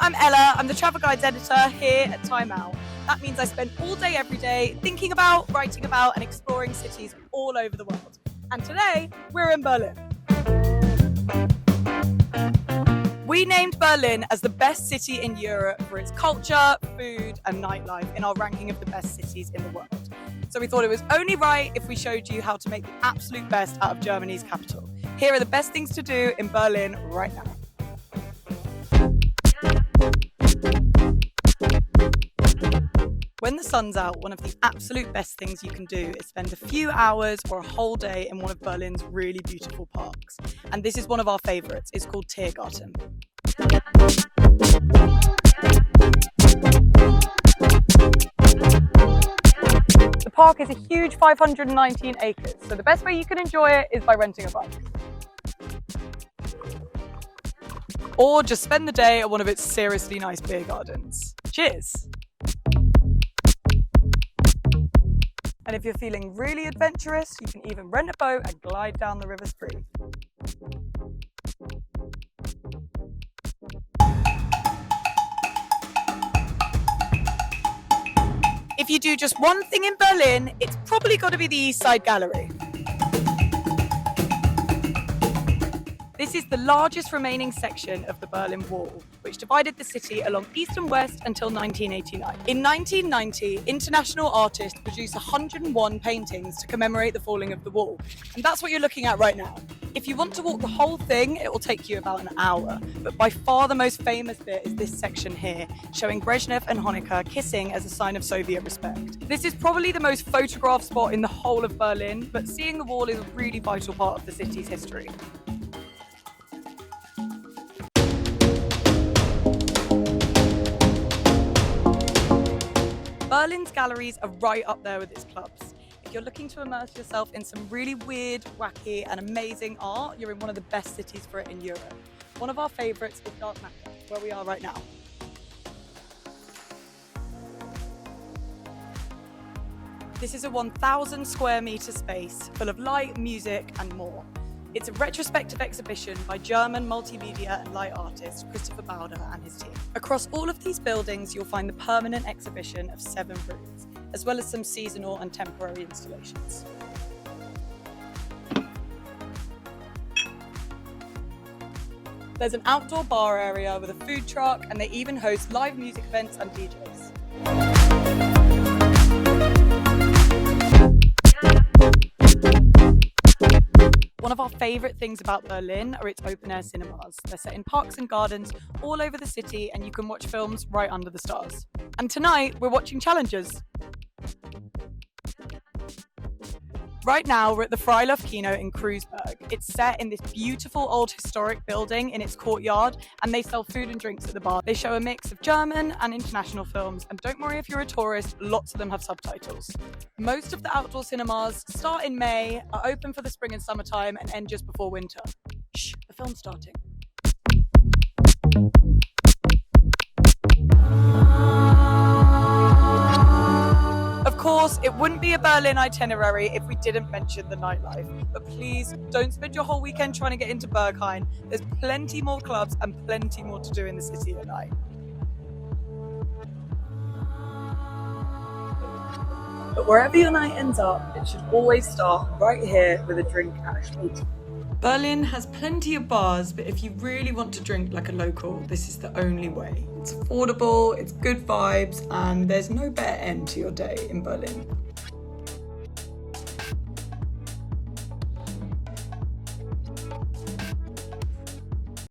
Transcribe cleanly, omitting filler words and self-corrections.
I'm Ella. I'm the travel guides editor here at Time Out. That means I spend all day every day thinking about, writing about and exploring cities all over the world. And today we're in Berlin. We named Berlin as the best city in Europe for its culture, food and nightlife in our ranking of the best cities in the world. So we thought it was only right if we showed you how to make the absolute best out of Germany's capital. Here are the best things to do in Berlin right now. When the sun's out, one of the absolute best things you can do is spend a few hours or a whole day in one of Berlin's really beautiful parks. And this is one of our favourites. It's called Tiergarten. The park is a huge 519 acres, so the best way you can enjoy it is by renting a bike. Or just spend the day at one of its seriously nice beer gardens. Cheers! And if you're feeling really adventurous, you can even rent a boat and glide down the river Spree. If you do just one thing in Berlin, it's probably got to be the East Side Gallery. This is the largest remaining section of the Berlin Wall, which divided the city along east and west until 1989. In 1990, international artists produced 101 paintings to commemorate the falling of the wall. And that's what you're looking at right now. If you want to walk the whole thing, it will take you about an hour. But by far the most famous bit is this section here, showing Brezhnev and Honecker kissing as a sign of Soviet respect. This is probably the most photographed spot in the whole of Berlin, but seeing the wall is a really vital part of the city's history. Berlin's galleries are right up there with its clubs. If you're looking to immerse yourself in some really weird, wacky and amazing art, you're in one of the best cities for it in Europe. One of our favourites is Dark Matter, where we are right now. This is a 1,000 square metre space full of light, music and more. It's a retrospective exhibition by German multimedia and light artist Christopher Bauder and his team. Across all of these buildings, you'll find the permanent exhibition of 7 rooms, as well as some seasonal and temporary installations. There's an outdoor bar area with a food truck, and they even host live music events and DJs. One of our favourite things about Berlin are its open-air cinemas. They're set in parks and gardens all over the city, and you can watch films right under the stars. And tonight, we're watching Challengers. Right now, we're at the Freiluft Kino in Kreuzberg. It's set in this beautiful old historic building in its courtyard, and they sell food and drinks at the bar. They show a mix of German and international films, and don't worry if you're a tourist, lots of them have subtitles. Most of the outdoor cinemas start in May, are open for the spring and summertime, and end just before winter. Shh, the film's starting. Of course, it wouldn't be a Berlin itinerary if we didn't mention the nightlife. But please, don't spend your whole weekend trying to get into Berghain. There's plenty more clubs and plenty more to do in the city at night. But wherever your night ends up, it should always start right here with a drink at Späti. Berlin has plenty of bars, but if you really want to drink like a local, this is the only way. It's affordable, it's good vibes, and there's no better end to your day in Berlin.